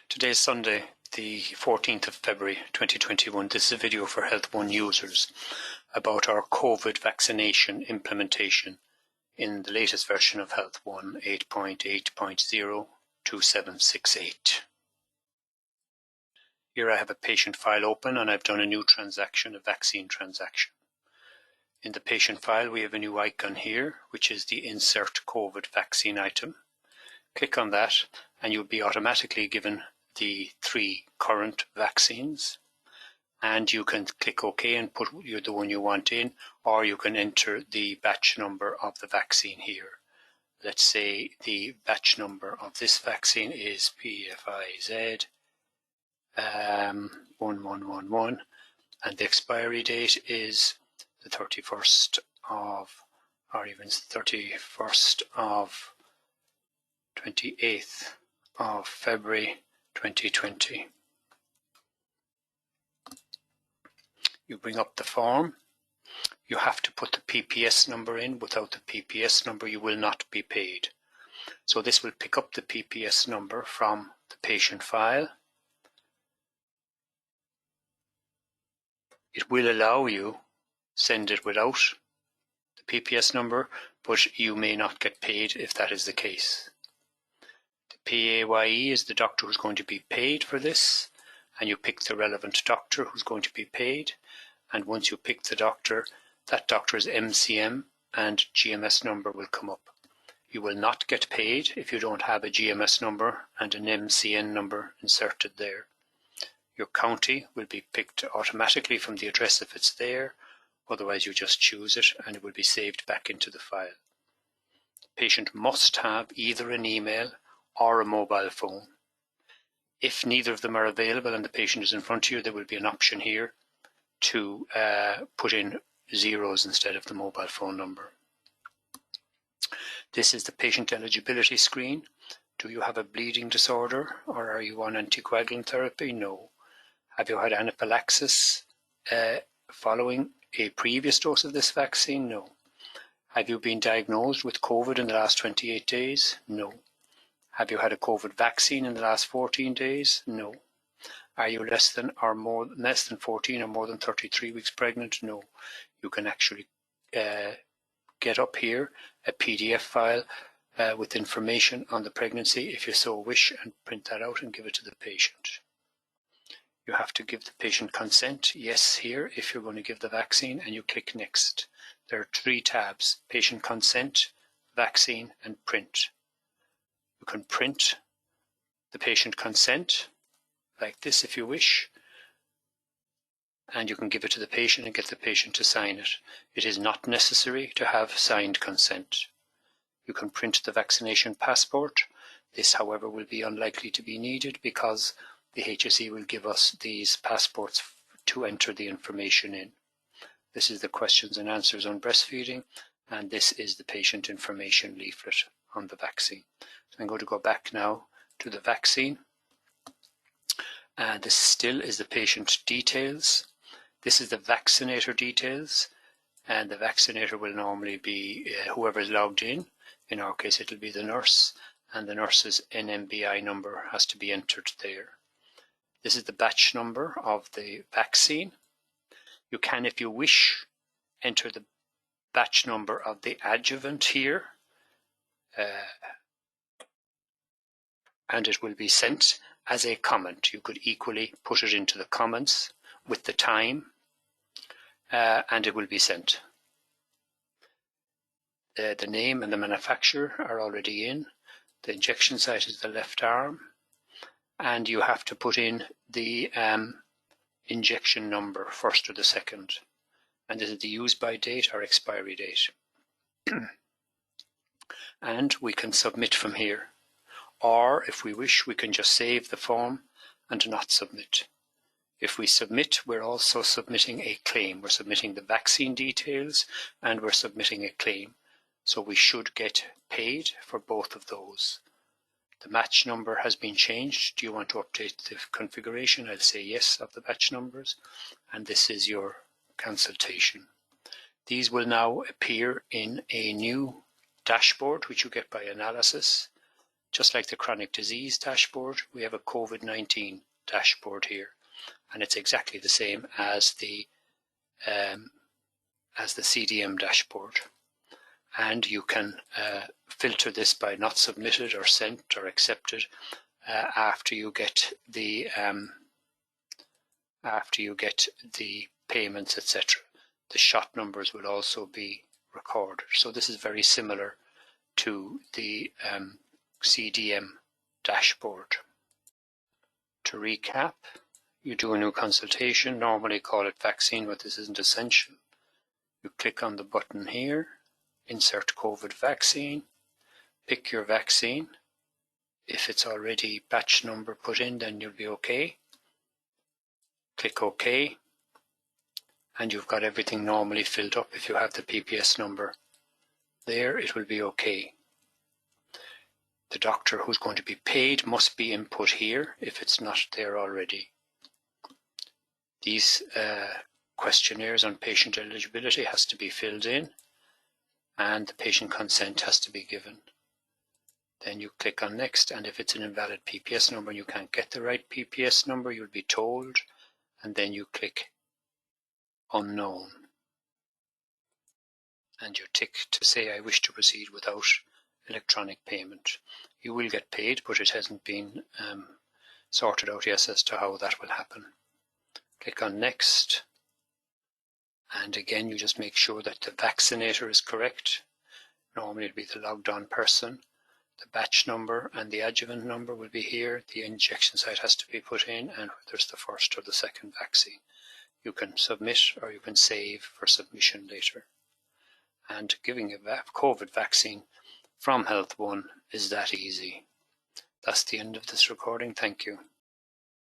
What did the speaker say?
Today is Sunday, the 14th of February 2021. This is a video for Health One users about our COVID vaccination implementation in the latest version of Health One 8.8.02768. Here I have a patient file open and I've done a new transaction, a vaccine transaction. In the patient file we have a new icon here, which is the Insert COVID Vaccine item. Click on that and you'll be automatically given the 3 current vaccines, and you can click OK and put the one you want in, or you can enter the batch number of the vaccine here. Let's say the batch number of this vaccine is PFIZ 1111 and the expiry date is the 31st of, or even 31st of 28th of February 2020. You bring up the form. You have to put the PPS number in. Without the PPS number you will not be paid. So this will pick up the PPS number from the patient file. It will allow you send it without the PPS number, but you may not get paid if that is the case. PAYE is the doctor who's going to be paid for this, and you pick the relevant doctor who's going to be paid, and once you pick the doctor, that doctor's MCM and GMS number will come up. You will not get paid if you don't have a GMS number and an MCN number inserted there. Your county will be picked automatically from the address if it's there, otherwise you just choose it and it will be saved back into the file. The patient must have either an email or a mobile phone. If neither of them are available and the patient is in front of you, there will be an option here to put in zeros instead of the mobile phone number. This is the patient eligibility screen. Do you have a bleeding disorder or are you on anticoagulant therapy? No. Have you had anaphylaxis following a previous dose of this vaccine? No. Have you been diagnosed with COVID in the last 28 days? No. Have you had a COVID vaccine in the last 14 days? No. Are you less than 14 or more than 33 weeks pregnant? No. You can actually get up here a PDF file with information on the pregnancy if you so wish, and print that out and give it to the patient. You have to give the patient consent, yes, here, if you're going to give the vaccine, and you click next. There are 3 tabs: patient consent, vaccine, and print. You can print the patient consent like this if you wish, and you can give it to the patient and get the patient to sign it. It is not necessary to have signed consent. You can print the vaccination passport. This, however, will be unlikely to be needed because the HSE will give us these passports to enter the information in. This is the questions and answers on breastfeeding, and this is the patient information leaflet on the vaccine. So I'm going to go back now to the vaccine. This still is the patient details. This is the vaccinator details, and the vaccinator will normally be whoever is logged in. In our case it'll be the nurse, and the nurse's NMBI number has to be entered there. This is the batch number of the vaccine. You can, if you wish, enter the batch number of the adjuvant here, and it will be sent as a comment. You could equally put it into the comments with the time, and it will be sent. The name and the manufacturer are already in. The injection site is the left arm, and you have to put in the injection number, first or the second, and this is the use by date or expiry date. And we can submit from here, or if we wish we can just save the form and not submit. If we submit, we're also submitting a claim. We're submitting the vaccine details and we're submitting a claim, so we should get paid for both of those. The batch number has been changed. Do you want to update the configuration? I'll say yes of the batch numbers, and this is your consultation. These will now appear in a new dashboard which you get by analysis, just like the chronic disease dashboard, we have a COVID-19 dashboard here, and it's exactly the same as the CDM dashboard. And you can filter this by not submitted or sent or accepted after you get the payments, etc. The shot numbers will also be recorded. So this is very similar to the CDM dashboard. To recap, you do a new consultation, normally call it vaccine, but this isn't essential. You click on the button here, insert COVID vaccine, pick your vaccine. If it's already batch number put in, then you'll be okay. Click OK, and you've got everything normally filled up. If you have the PPS number there, it will be okay. The doctor who's going to be paid must be input here if it's not there already. These questionnaires on patient eligibility has to be filled in, and the patient consent has to be given. Then you click on next, and if it's an invalid PPS number and you can't get the right PPS number, you'll be told, and then you click unknown. And you tick to say I wish to proceed without electronic payment. You will get paid, but it hasn't been sorted out yet as to how that will happen. Click on next, and again you just make sure that the vaccinator is correct. Normally it'll be the logged on person. The batch number and the adjuvant number will be here. The injection site has to be put in, and whether it's the first or the second vaccine. You can submit or you can save for submission later. And giving a COVID vaccine from Health One is that easy. That's the end of this recording. Thank you.